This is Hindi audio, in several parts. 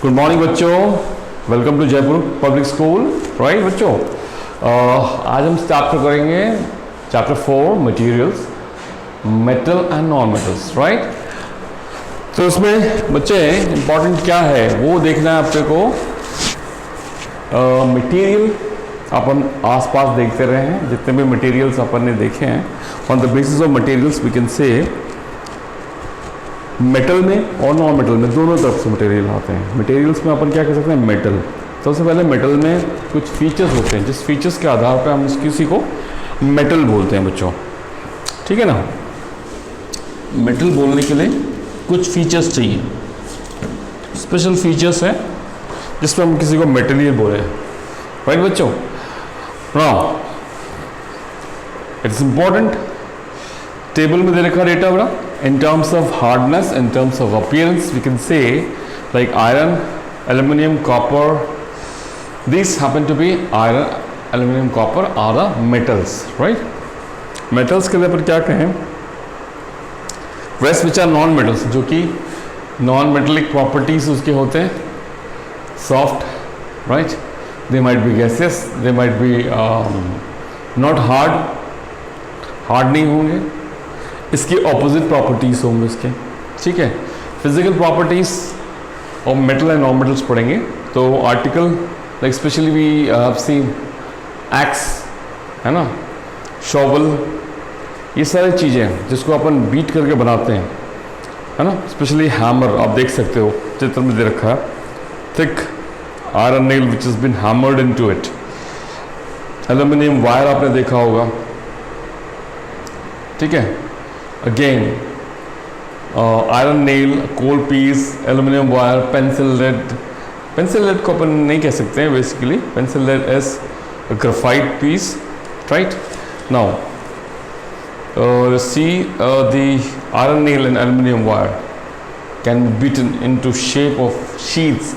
गुड मॉर्निंग बच्चों, welcome to Jaipur public school. Right बच्चों, आज हम चैप्टर करेंगे chapter 4 materials, metal and non metals. Right, तो इसमें बच्चे इंपॉर्टेंट क्या है वो देखना है आपके को। मटेरियल अपन आसपास देखते रहे हैं, जितने भी मटेरियल्स अपन ने देखे हैं, on the basis of materials we can say metal में और नॉन मेटल में दोनों तरफ से मटेरियल आते हैं। मटेरियल्स में अपन क्या कह सकते हैं, मेटल। सबसे पहले मेटल में कुछ फीचर्स होते हैं, जिस फीचर्स के आधार पर हम किसी को मेटल बोलते हैं बच्चों। ठीक है ना, मेटल बोलने के लिए कुछ फीचर्स चाहिए, स्पेशल फीचर्स हैं जिसमें हम किसी को मेटेरियल बोले। राइट बच्चों, नाउ इट्स इंपॉर्टेंट, टेबल में दे रखा डेटा बड़ा। In terms of hardness, in terms of appearance, we can say like iron, aluminum, copper. These happen to be iron, aluminum, copper are the metals, right? Metals के लिए पर क्या कहें? Rest which are non-metals, जो कि non-metallic properties उसके होते हैं, soft, right? They might be gaseous, they might be not hard नहीं होंगे। इसकी ऑपोजिट प्रॉपर्टीज होंगे इसके। ठीक है, फिजिकल प्रॉपर्टीज और मेटल एंड नॉन मेटल्स पढ़ेंगे। तो article like specially we have seen axe, है ना, शॉवल, ये सारी चीज़ें जिसको अपन बीट करके बनाते हैं, है ना। स्पेशली हैमर आप देख सकते हो, चित्र में दे रखा है, thick iron nail which is been hammered into it. Aluminium wire आपने देखा होगा। ठीक है, again iron nail, coal piece, aluminium wire, pencil lead. Pencil lead को अपन नहीं कह सकते हैं basically, pencil lead is graphite piece. Right, now see the iron nail and aluminium wire can be beaten into shape of sheets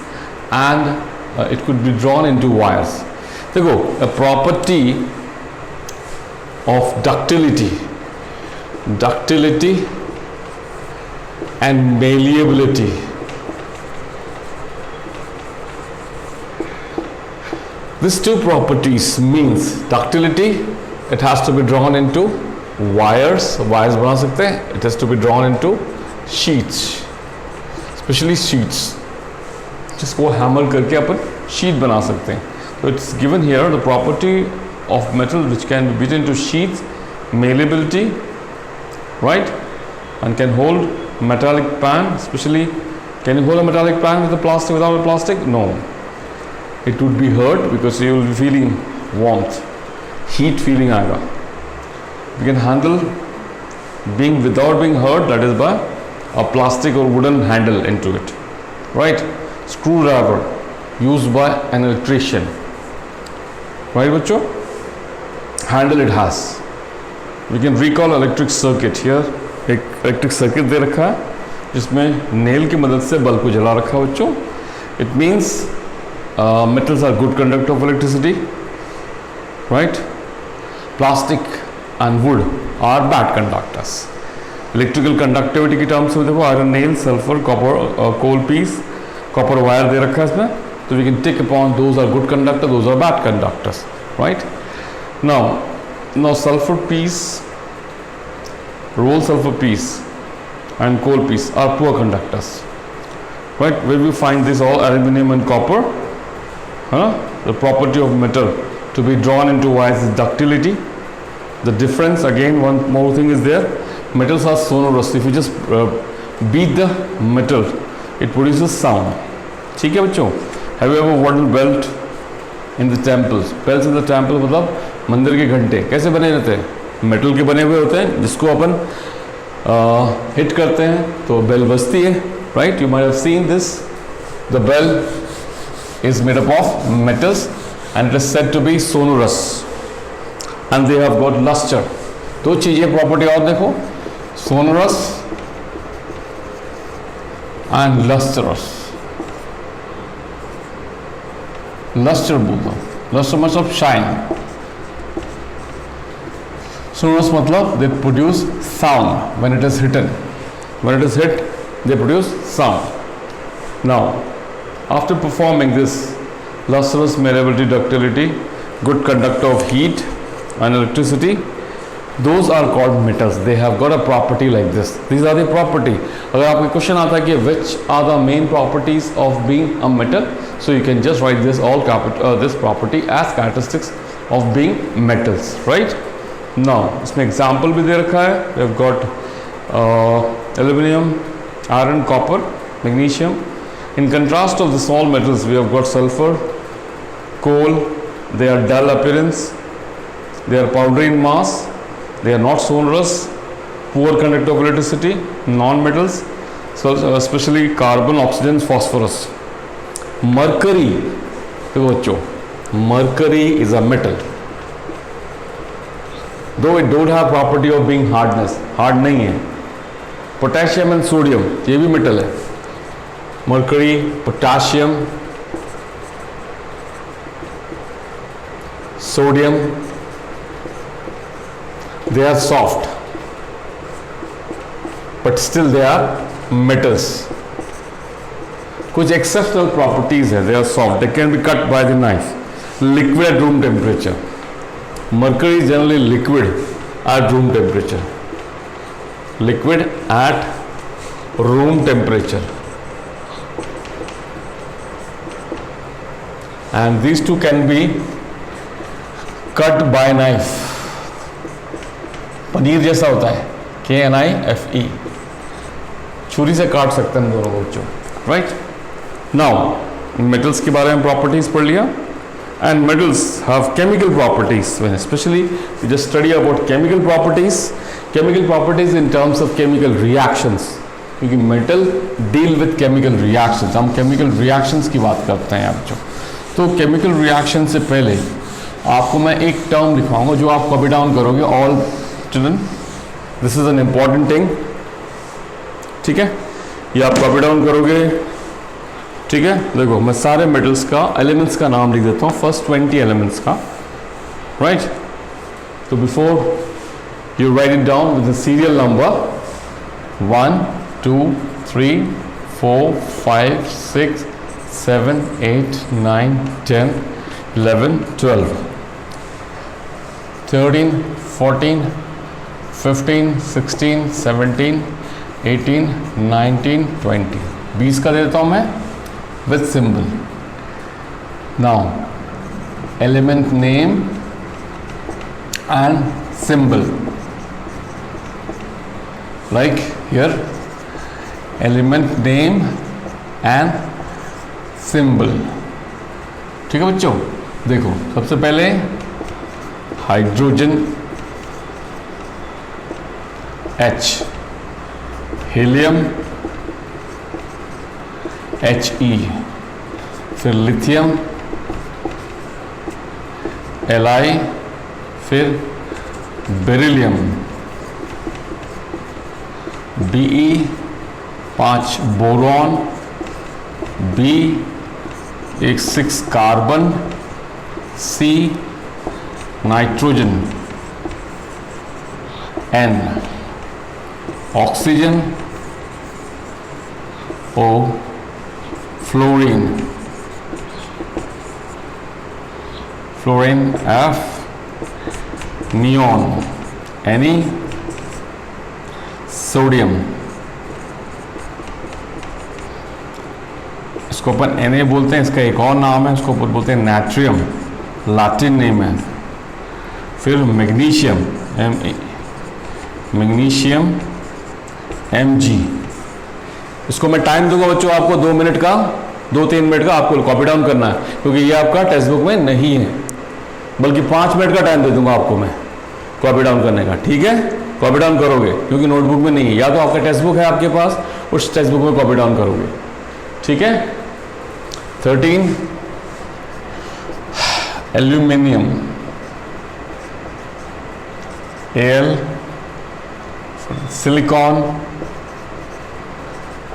and it could be drawn into wires. देखो, a property of ductility and malleability. These two properties means ductility, it has to be drawn into wires बना सकते हैं, it has to be drawn into sheets, especially sheets जिसको हैमर करके अपन शीट बना सकते हैं। So it's given here the property of metal which can be beaten into sheets, malleability, right, and can hold metallic pan. Especially, can you hold a metallic pan with a plastic, without a plastic? No, it would be hurt because you will be feeling warmth, heat feeling आएगा। We can handle being without being hurt, that is by a plastic or wooden handle into it, right? Screwdriver used by an electrician, right बच्चों? Handle it has. We can recall electric circuit here। एक इलेक्ट्रिक सर्किट दे रखा है जिसमें नेल की मदद से बल्ब को जला रखा है बच्चों। It means metals are good conductor of electricity, right. Plastic and wood are bad conductors. Electrical conductivity की टर्म्स में देखो, iron nail, sulphur, copper, coal piece, copper wire दे रखा है इसमें, तो we can take upon those are good conductor, those are bad conductors, right. Now sulfur piece, roll sulfur piece and coal piece are poor conductors, right? Where we find this all aluminum and copper, the property of metal to be drawn into wires is ductility. The difference, again, one more thing is there, metals are sonorous. If you just beat the metal, it produces sound. ठीक है बच्चों? Have you ever wooden belt in the temples? Bells in the temple मतलब मंदिर के घंटे कैसे बने रहते हैं? मेटल के बने हुए होते हैं, जिसको अपन हिट करते हैं तो बेल बजती है, right. You might have seen this, the bell is made up of metals and it is said to be sonorous and they have got lustre. दो चीजें प्रॉपर्टी और देखो, सोनोरस एंड लस्टरस। लस्टर बोलता हूँ, लस्टर मतलब shine, sonorous matlab they produce sound when it is hit, they produce sound. Now After performing this, lustrous, malleability, ductility, good conductor of heat and electricity, those are called metals. They have got a property like this. These are the property. अगर आपको क्वेश्चन आता है कि which are the main properties of being a metal, so you can just write this this property as characteristics of being metals, right? Now इसमें example भी दे रखा है. We have got aluminum, iron, copper, magnesium. In contrast of the small metals, we have got sulfur, coal. They are dull appearance. They are powdery in mass. They are not sonorous. Poor conductor of electricity. Non-metals, so especially carbon, oxygen, phosphorus. Mercury, देखो बच्चों, mercury is a metal. Though it don't have property of being hardness, hard नहीं है. Potassium and sodium, ये भी metal है. Mercury, potassium, sodium, they are soft, but still they are metals. कुछ exceptional properties है. They are soft. They can be cut by the knife. Liquid at room temperature. Mercury is generally liquid at room temperature. Liquid at room temperature. And these two can be cut by knife. Paneer जैसा होता है, KNIFE, छुरी से काट सकते हैं दोनों बच्चों, राइट? नाउ मेटल्स के बारे में प्रॉपर्टीज पढ़ लिया. And metals have chemical properties. Specially we just study about chemical properties in terms of chemical reactions, क्योंकि metal deal with chemical reactions. हम केमिकल रिएक्शंस की बात करते हैं यहाँ बच्चों. तो केमिकल रिएक्शन से पहले आपको मैं एक टर्म लिखवाऊंगा जो आप कॉपी डाउन करोगे. All student, this is an important thing, ठीक है? ये आप कॉपी डाउन करोगे, ठीक है? देखो मैं सारे मेटल्स का एलिमेंट्स का नाम लिख देता हूँ, फर्स्ट 20 एलिमेंट्स का, राइट? तो before you right it down with the serial number 1 2 3 4 5 6 7 8 9 10 11 12 13 14 15 16 17 18 19 20. 20 का देता हूँ मैं with symbol. Now element name and symbol, like here element name and symbol. ठीक है बच्चों? देखो सबसे पहले हाइड्रोजन H, हीलियम He, फिर लिथियम Li, फिर beryllium Be, 5 boron, B 6 carbon, C nitrogen, N oxygen, O fluorine, F neon, Ne sodium. इसको अपन Na बोलते हैं, इसका एक और नाम है, इसको बोलते हैं नाट्रियम, लैटिन नेम है. फिर मैग्नीशियम Me, मैग्नीशियम Mg. इसको मैं टाइम दूंगा बच्चों आपको 2 मिनट का, 2-3 मिनट का आपको कॉपी डाउन करना है, क्योंकि ये आपका टेक्स्ट बुक में नहीं है, बल्कि 5 मिनट का टाइम दे दूंगा आपको मैं कॉपी डाउन करने का. ठीक है? कॉपी डाउन करोगे क्योंकि नोटबुक में नहीं है, या तो आपका टेक्स्ट बुक है आपके पास, उस टेक्स्ट बुक में कॉपी डाउन करोगे. ठीक है? 13 aluminium Al, silicon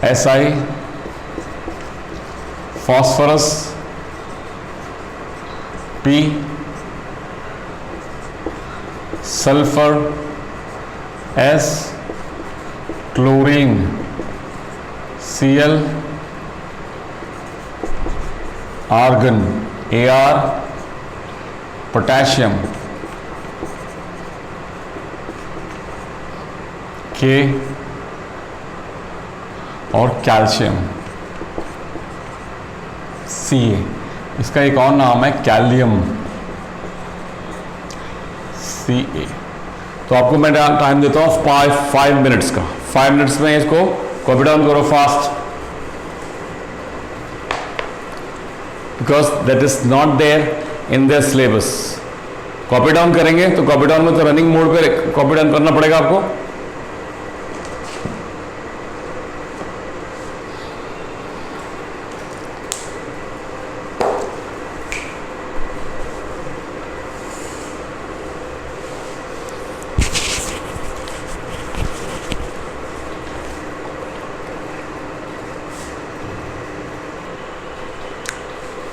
Si, phosphorus P, sulphur S, chlorine Cl, argon AR, potassium K और कैल्शियम Ca। इसका एक और नाम है कैलियम Ca। तो आपको मैं टाइम देता हूँ 5 मिनट्स का। 5 मिनट्स में इसको कॉपी डाउन करो fast, because that is not there in their syllabus. Copy down करेंगे तो कॉपी डाउन में तो रनिंग मोड पे कॉपी डाउन करना पड़ेगा आपको।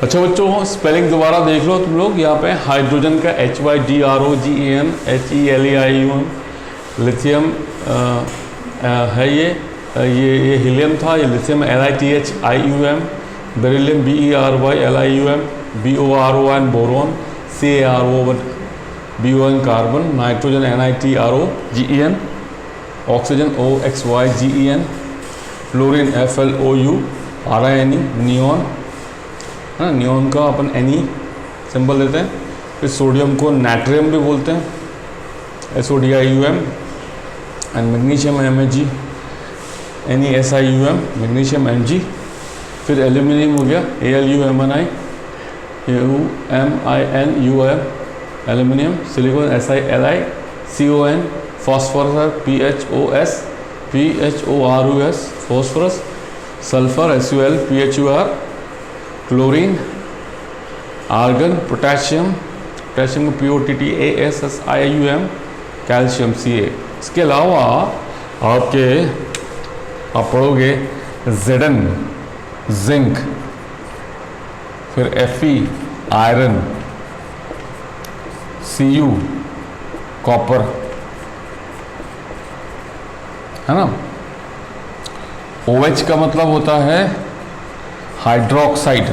अच्छा बच्चों, स्पेलिंग दोबारा देख लो तुम लोग। यहाँ पे हाइड्रोजन का HYDROGEN HELEIUM, लिथियम है ये हीलियम था, ये lithium LiTHIUM, beryllium BERYLIUM, BORON boron, CaRO BON carbon, nitrogen NiTROGEN, oxygen OXYGEN, fluorine FLOU RINE, neon है ना, नियॉन का अपन Ne सिंबल देते हैं। फिर सोडियम को नाट्रियम भी बोलते हैं SODIUM, and magnesium MEG NeSiUM, magnesium Mg। फिर एल्यूमिनियम हो गया AlUMni UMINUM, aluminium. Silicon SiLiCON, phosphorus PHOS phosphorus, sulphur SUL PHUR, chlorine, argon, potassium को POTTASSIUM, कैल्शियम Ca। इसके अलावा आप पढ़ोगे Zn जिंक, फिर Fe आयरन, Cu कॉपर, है ना। OH का मतलब होता है हाइड्रोक्साइड,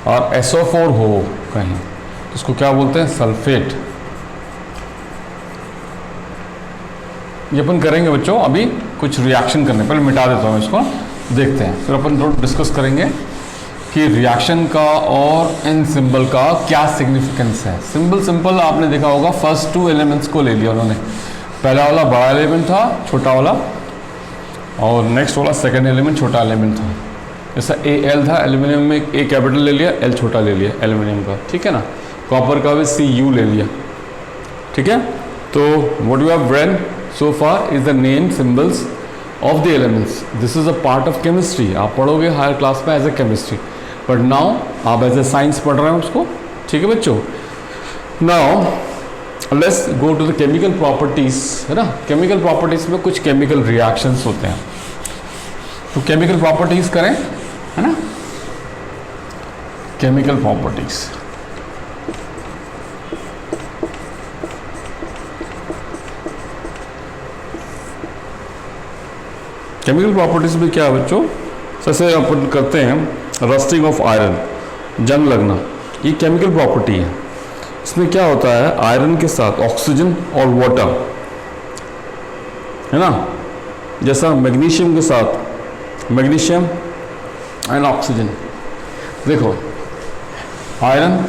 और SO4 हो कहीं तो उसको क्या बोलते हैं, सल्फेट। ये अपन करेंगे बच्चों अभी कुछ रिएक्शन करने, पहले मिटा देता हूँ इसको, देखते हैं, फिर अपन थोड़ा डिस्कस करेंगे कि रिएक्शन का और इन सिंबल का क्या सिग्निफिकेंस है। सिंपल आपने देखा होगा, फर्स्ट 2 एलिमेंट्स को ले लिया उन्होंने। पहला वाला बड़ा एलिमेंट था, छोटा वाला, और नेक्स्ट वाला सेकेंड एलिमेंट छोटा एलिमेंट था। जैसा Al था, एल्यूमिनियम में A कैपिटल ले लिया, L छोटा ले लिया एल्यूमिनियम का, ठीक है ना। कॉपर का भी Cu ले लिया, ठीक है। तो what you have read so far is the name symbols of the elements. This is a part of chemistry, आप पढ़ोगे हायर क्लास में as a chemistry, but now आप एज ए साइंस पढ़ रहे हैं उसको, ठीक है बच्चों। Now let's go to the chemical properties, है ना। केमिकल प्रॉपर्टीज में कुछ केमिकल रिएक्शंस होते हैं, तो केमिकल प्रॉपर्टीज करें, है ना। केमिकल प्रॉपर्टीज, केमिकल प्रॉपर्टीज में क्या है बच्चों, जैसे अपन करते हैं रस्टिंग ऑफ आयरन, जंग लगना, ये केमिकल प्रॉपर्टी है। इसमें क्या होता है, आयरन के साथ ऑक्सीजन और वाटर, है ना। जैसा मैग्नीशियम के साथ मैग्नीशियम एंड ऑक्सीजन, देखो iron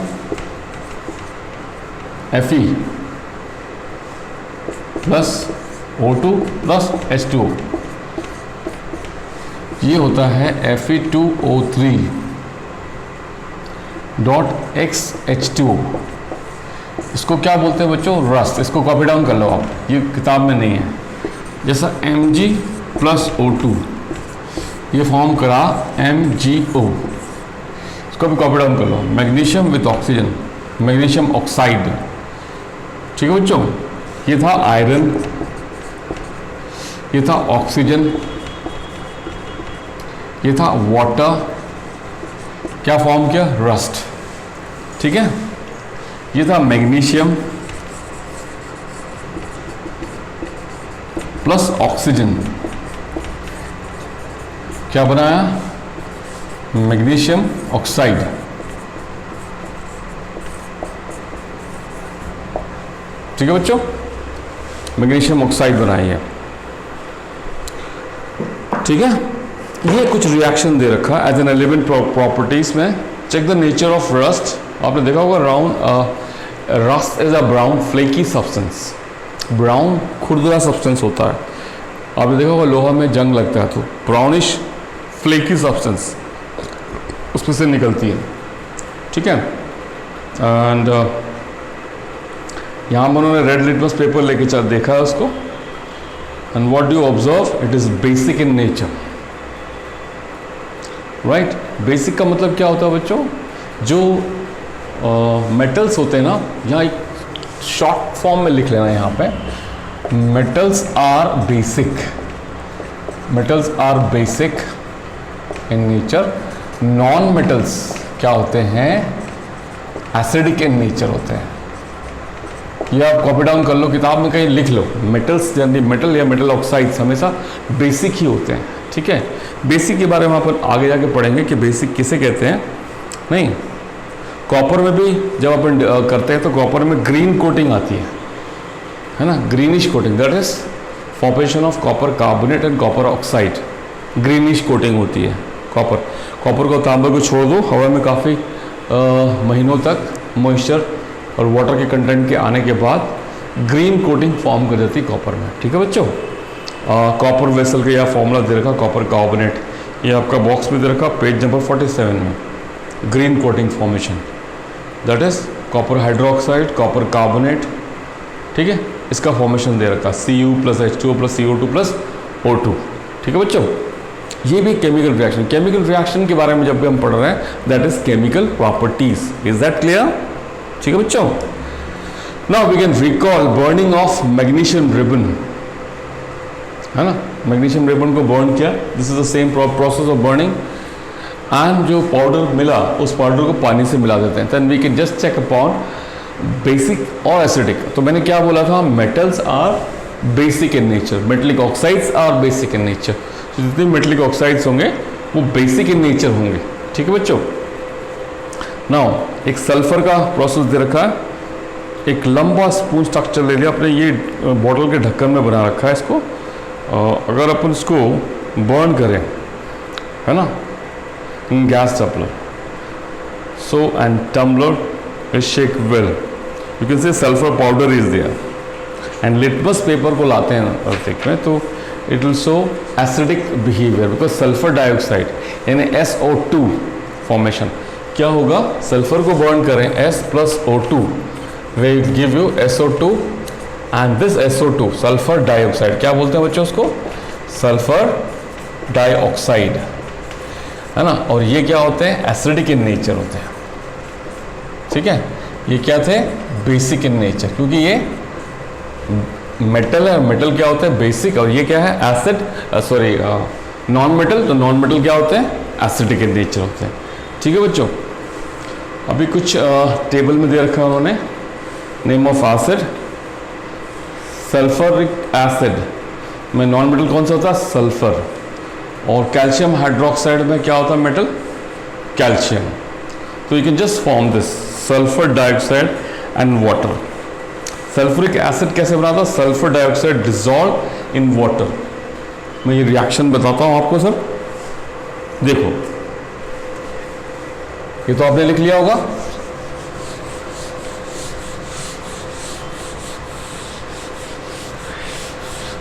Fe plus O2 plus H2O, ये होता है Fe2O3 डॉट XH2O। इसको क्या बोलते हैं बच्चों, रस्ट। इसको कॉपी डाउन कर लो आप, ये किताब में नहीं है। जैसा Mg प्लस O2, ये फॉर्म करा MgO, इसको भी कॉपी डाउन कर लो। Magnesium with oxygen, magnesium oxide, ठीक है बच्चों। ये था आयरन, ये था ऑक्सीजन, ये था वाटर, क्या फॉर्म किया, रस्ट, ठीक है। ये था मैग्नीशियम प्लस ऑक्सीजन, क्या बनाया, मैग्नीशियम ऑक्साइड, ठीक है बच्चों, मैग्नीशियम ऑक्साइड बनाई है, ठीक है। ये कुछ रिएक्शन दे रखा एज एन एलिमेंट प्रॉपर्टीज में। Check the nature of rust. आपने देखा होगा rust is a brown flaky substance, brown खुरदरा सब्सटेंस होता है। आपने देखा होगा लोहा में जंग लगता है तो ब्राउनिश फ्लेकी सब्सटेंस उसमें से निकलती है, ठीक है। एंड यहाँ पर उन्होंने रेड लिटमस पेपर लेके चल देखा है उसको। And what do you observe, it is basic in nature, right. Basic का मतलब क्या होता है बच्चों, जो मेटल्स होते हैं ना, यहाँ एक शॉर्ट फॉर्म में लिख लेना यहाँ पे, metals are basic, metals are basic in nature. Non metals क्या होते हैं, एसिडिक इन नेचर होते हैं। ये आप कॉपी डाउन कर लो, किताब में कहीं लिख लो, मेटल्स यानी मेटल या मेटल ऑक्साइड्स हमेशा बेसिक ही होते हैं, ठीक है। बेसिक के बारे में अपन आगे जाके पढ़ेंगे कि बेसिक किसे कहते हैं। नहीं, कॉपर में भी जब अपन करते हैं तो कॉपर में ग्रीन कोटिंग आती है ना, greenish coating, that is formation of copper carbonate and copper oxide, greenish coating होती है कॉपर को, तांबे को छोड़ दो, हवा में काफ़ी महीनों तक मॉइस्चर और वाटर के कंटेंट के आने के बाद ग्रीन कोटिंग फॉर्म कर जाती है कॉपर में, ठीक है बच्चों। कॉपर वेसल का यह फॉर्मूला दे रखा, कॉपर कार्बोनेट, ये आपका बॉक्स में दे रखा पेज नंबर 47 में, green coating formation, that is copper hydroxide, copper carbonate, ठीक है। इसका फॉर्मेशन दे रखा Cu + H2O + CO2 + O2, ठीक है बच्चों। ये भी केमिकल रिएक्शन, केमिकल रिएक्शन के बारे में जब भी हम पढ़ रहे हैं, that is chemical properties, is that clear, ठीक है बच्चों। Now we can recall burning of magnesium ribbon, है ना, मैग्नीशियम रिबन को बर्न किया, this is the same process of burning. And जो पाउडर मिला उस पाउडर को पानी से मिला देते हैं, then we can just check upon basic और एसिडिक। तो मैंने क्या बोला था, metals are basic in nature, metallic oxides are basic in nature. तो जितने मेटलिक ऑक्साइड्स होंगे वो बेसिक इन नेचर होंगे, ठीक है बच्चों। नाउ एक सल्फर का प्रोसेस दे रखा है, एक लंबा स्पून स्ट्रक्चर ले लिया आपने, ये बॉटल के ढक्कन में बना रखा है इसको। अगर अपन इसको बर्न करें, है ना, in gas tumbler, so and tumbler is shake well, you can say sulphur powder is there, and litmus paper को लाते हैं अर्थिक में, तो it will show acidic behaviour, because sulphur dioxide यानी SO2 फॉर्मेशन। क्या होगा, सल्फर को बर्न करें S + O2 way give you SO2 and this SO2 sulphur dioxide, क्या बोलते हैं बच्चों उसको, सल्फर डाइऑक्साइड, है ना। और ये क्या होते हैं, एसिडिक इन नेचर होते हैं, ठीक है। ये क्या थे, बेसिक इन नेचर, क्योंकि ये मेटल है, मेटल क्या होता है, बेसिक, और ये क्या है, एसिड, सॉरी नॉन मेटल, तो नॉन मेटल क्या होते हैं, एसिडिक इन नेचर होते हैं, ठीक है बच्चों। अभी कुछ टेबल में दे रखा है उन्होंने, name of acid, sulphuric acid में नॉन मेटल कौन सा होता है, सल्फर, और कैल्शियम हाइड्रोक्साइड में क्या होता है मेटल, कैल्शियम। तो you can just form this sulphur dioxide and water. Sulphuric acid कैसे बनाता है, sulphur dioxide dissolve in water. मैं ये रिएक्शन बताता हूँ आपको सर, देखो ये तो आपने लिख लिया होगा,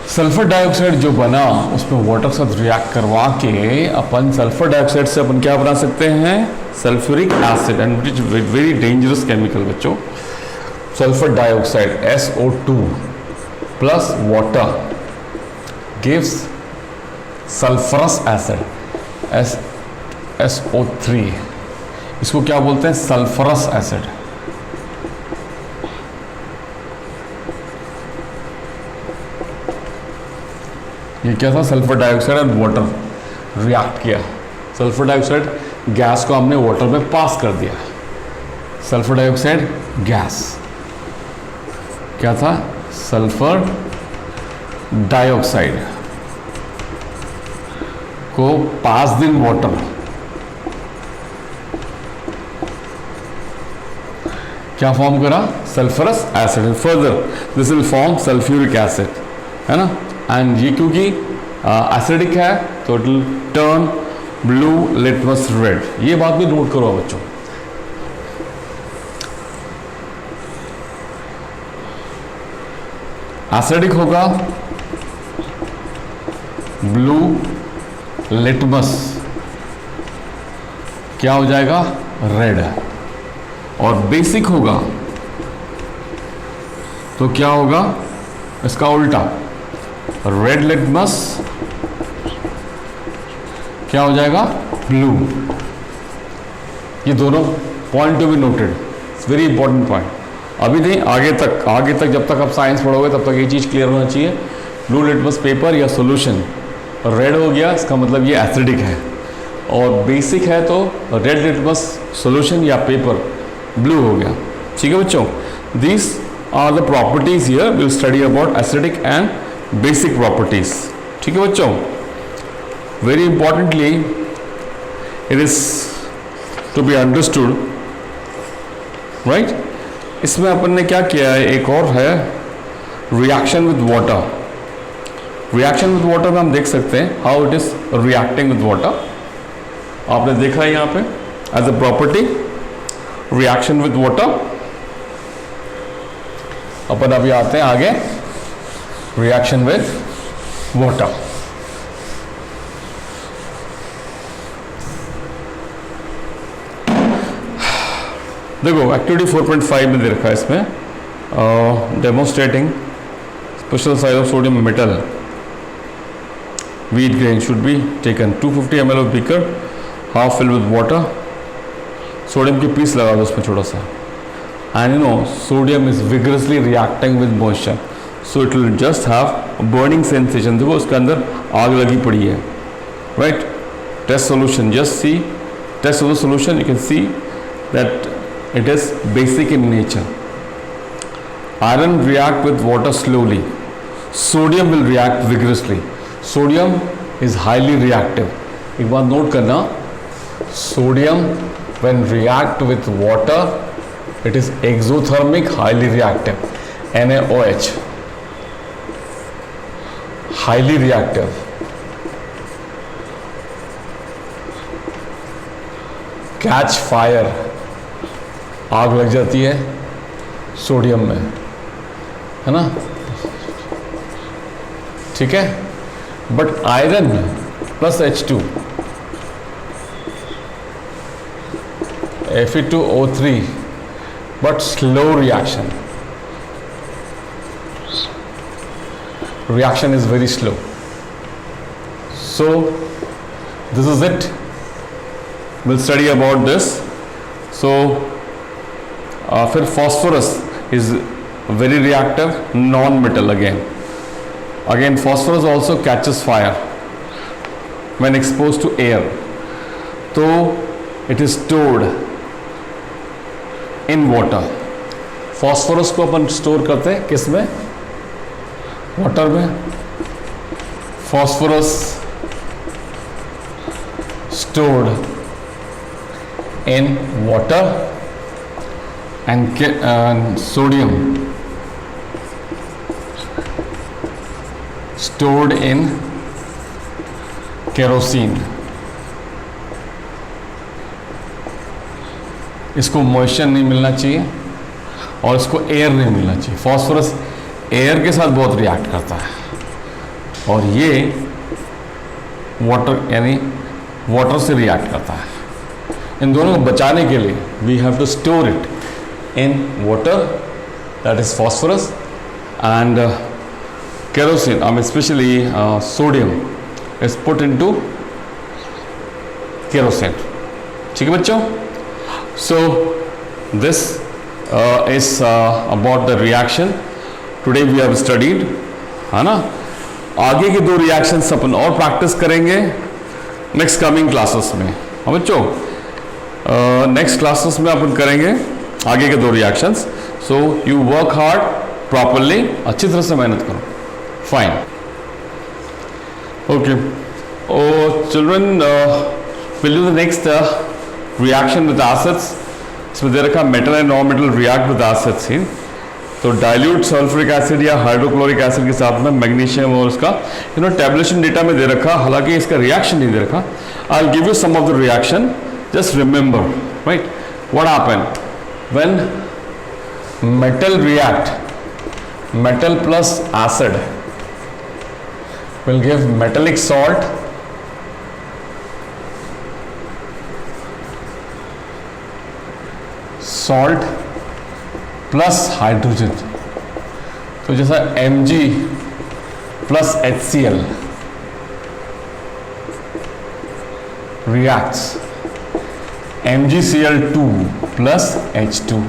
सल्फर डाइऑक्साइड जो बना उसमें वाटर के साथ रिएक्ट करवा के अपन सल्फर डाइऑक्साइड से अपन क्या बना सकते हैं, sulphuric acid, and which is very dangerous chemical बच्चों। Sulphur dioxide SO2 plus water gives sulphurous acid SO3, इसको क्या बोलते हैं, सल्फरस एसिड। ये क्या था, सल्फर डाइऑक्साइड और वाटर रिएक्ट किया, सल्फर डाइऑक्साइड गैस को हमने वाटर में पास कर दिया, सल्फर डाइऑक्साइड गैस क्या था, सल्फर डाइऑक्साइड को पास दिन वाटर, क्या फॉर्म करा, sulphurous acid. Further this will form sulphuric acid, है ना। एंड ये क्योंकि एसिडिक है तो it will turn blue litmus red. ये बात भी नोट करो बच्चों। एसिडिक होगा, ब्लू लिटमस क्या हो जाएगा, रेड है। और बेसिक होगा तो क्या होगा, इसका उल्टा, रेड लिटमस क्या हो जाएगा, ब्लू। ये दोनों point to be noted, it's very important point. अभी नहीं, आगे तक जब तक आप साइंस पढ़ोगे तब तक ये चीज़ क्लियर होना चाहिए। ब्लू लिटमस पेपर या सॉल्यूशन रेड हो गया, इसका मतलब ये एसिडिक है। और बेसिक है तो रेड लिटमस सॉल्यूशन या पेपर ब्लू हो गया। ठीक है बच्चों, this are the properties here, will study about acidic and basic properties. ठीक है बच्चों, very importantly it is to be understood, right. इसमें अपन ने क्या किया है, एक और है reaction with water. Reaction with water में हम देख सकते हैं how it is reacting with water. आपने देखा है यहाँ पे as a property reaction with water. अपन अभी आते हैं आगे, रिएक्शन विद वाटर। देखो एक्टिविटी 4.5 में दे रखा है इसमें, demonstrating special size of sodium metal wheat grain should be taken 250 ml of beaker, half filled with water. Sodium की पीस लगा दो उसमें छोटा सा, and you know sodium is vigorously reacting with moisture, so it will just have burning sensation. देखो उसके अंदर आग लगी पड़ी है, right. Test solution, just see test of the solution, you can see that it is basic in nature. Iron react with water slowly. Sodium will react vigorously. Sodium is highly reactive. एक बात नोट करना, sodium when react with water it is exothermic, highly reactive. NaOH, highly reactive. Catch fire, आग लग जाती है सोडियम में, है ना, ठीक है। But iron plus H2 Fe2O3, but slow reaction. Reaction is very slow. So this is it. We'll study about this. So फिर phosphorus is very reactive non-metal again. Again phosphorus also catches fire when exposed to air. So it is stored in water. phosphorus को अपन स्टोर करते हैं किस में, वाटर में। phosphorus stored in water and sodium stored in kerosene. इसको मॉइस्चर नहीं मिलना चाहिए और इसको एयर नहीं मिलना चाहिए। फॉस्फोरस एयर के साथ बहुत रिएक्ट करता है और ये वाटर यानी वाटर से रिएक्ट करता है। इन दोनों को बचाने के लिए we have to store it in water, that is phosphorus, and kerosene, especially sodium is put into kerosene. ठीक है बच्चों, so this is about the reaction today we have studied, है ना। आगे के दो रिएक्शंस अपन और प्रैक्टिस करेंगे नेक्स्ट कमिंग क्लासेस में। हाँ बच्चों, नेक्स्ट क्लासेस में अपन करेंगे आगे के दो reactions. So you work hard properly, अच्छी तरह से मेहनत करो। Fine, okay children, will do the next reaction with acids. इसमें दे रखा metal and non metal react with acid. तो डाइल्यूट सल्फ्यूरिक एसिड या हाइड्रोक्लोरिक एसिड के साथ में मैग्नीशियम और उसका टैबुलेशन डेटा में दे रखा, हालांकि इसका रिएक्शन नहीं दे रखा। I will give you some of the reaction, just remember, right, what happen when metal react, metal plus acid will give metallic salt, salt plus hydrogen। तो जैसा Mg plus HCl reacts MgCl2 plus H2।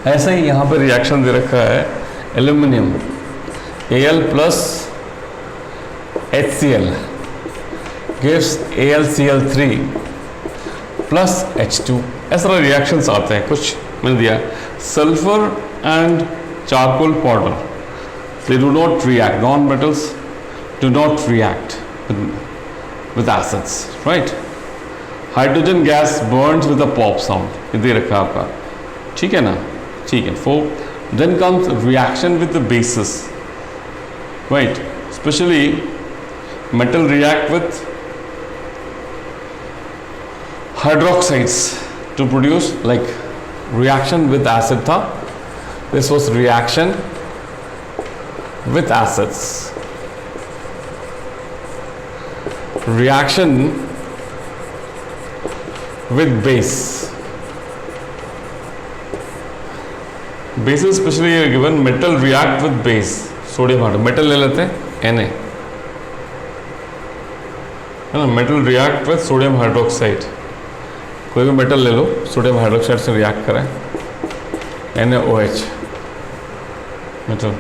ऐसा ही यहाँ पर रिएक्शन दे रखा है aluminium Al plus HCl gives AlCl3 plus H2। ऐसा रिएक्शंस आते हैं, कुछ मैंने दिया sulphur and charcoal powder, they do not react, non-metals do not react with acids, right? Hydrogen gas burns with a pop sound, ये दे रखा है आपका, ठीक है ना, ठीक है। 4 then comes reaction with the bases, right? Especially metal react with hydroxides to produce, like reaction with acid tha, this was reaction with acids, reaction with base, bases especially are given metal react with base, sodium hydroxide, metal ले लेते हैं Na, है ना, metal react with sodium hydroxide, कोई भी मेटल ले लो, सोडियम हाइड्रोक्साइड से रिएक्ट करें, NaOH मेटल,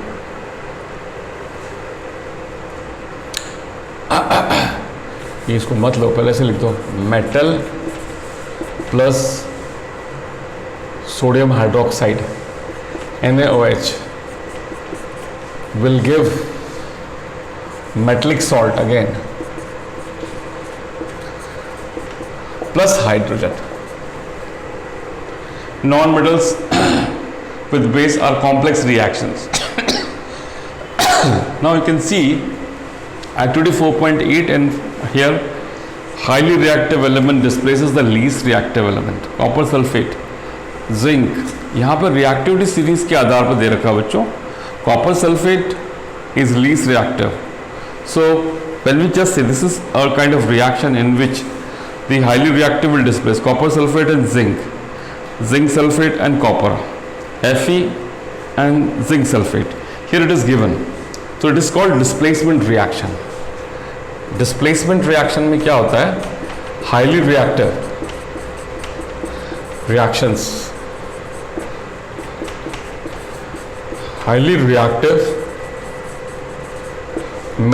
ये इसको मत लो, पहले से लिख दो, metal plus sodium hydroxide NaOH will give metallic salt again plus hydrogen. Non-metals with base are complex reactions. Now you can see activity 4.8, and here highly reactive element displaces the least reactive element, copper sulfate, zinc। यहाँ पर रिएक्टिविटी सीरीज के आधार पर दे रखा है बच्चों, copper sulphate is least reactive. So when we just say this is a kind of reaction in which the highly reactive will displace copper sulphate and zinc, zinc sulphate and copper, Fe and zinc sulfate, here it is given। so it is called displacement reaction। displacement reaction में क्या होता है, highly reactive reactions, highly reactive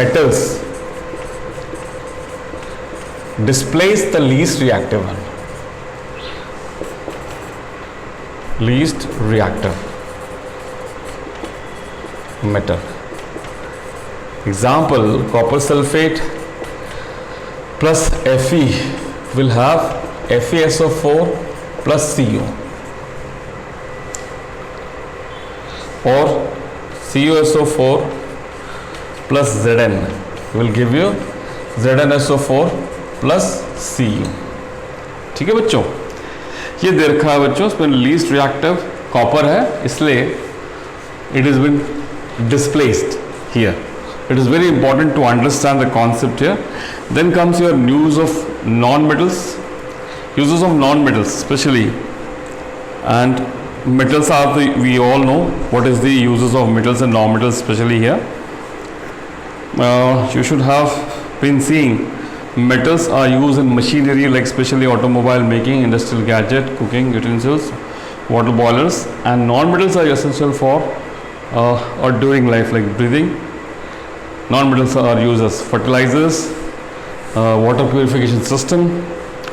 metals displace the least reactive one, least reactive metal। example, copper sulfate plus Fe will have FeSO4 plus CO, or CuSO4 plus Zn will give you ZnSO4 plus Cu। ठीक है बच्चों, ये दे रखा है बच्चों, इसमें लीस्ट रिएक्टिव कॉपर है, इसलिए it is been displaced here. It is very important to understand the concept here. Then comes your use of non metals, uses of non-metals especially, and metals are the, we all know what is the uses of metals and non-metals especially here। you should have been seeing metals are used in machinery like especially automobile making, industrial gadget, cooking utensils, water boilers, and non-metals are essential for or during life like breathing। non-metals are used as fertilizers, water purification system।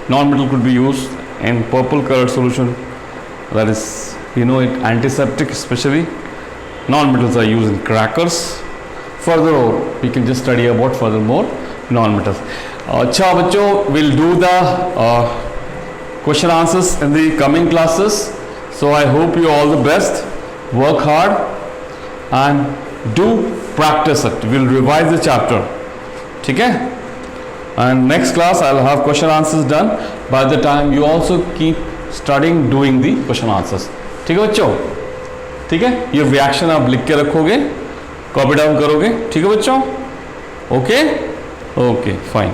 non-metal could be used in purple colored solution, that is, you know it, antiseptic especially। non-metals are used in crackers। further we can just study about furthermore non-metals। अच्छा बच्चों, we'll do the question answers in the coming classes। So I hope you all the best. Work hard and do practice it. We'll revise the chapter. ठीक है? And next class I'll have question answers done. By the time you also keep studying doing the question answers. ठीक है बच्चों? ठीक है? ये रिएक्शन आप लिख के रखोगे, कॉपी डाउन करोगे. ठीक है बच्चों? ओके? Okay, fine.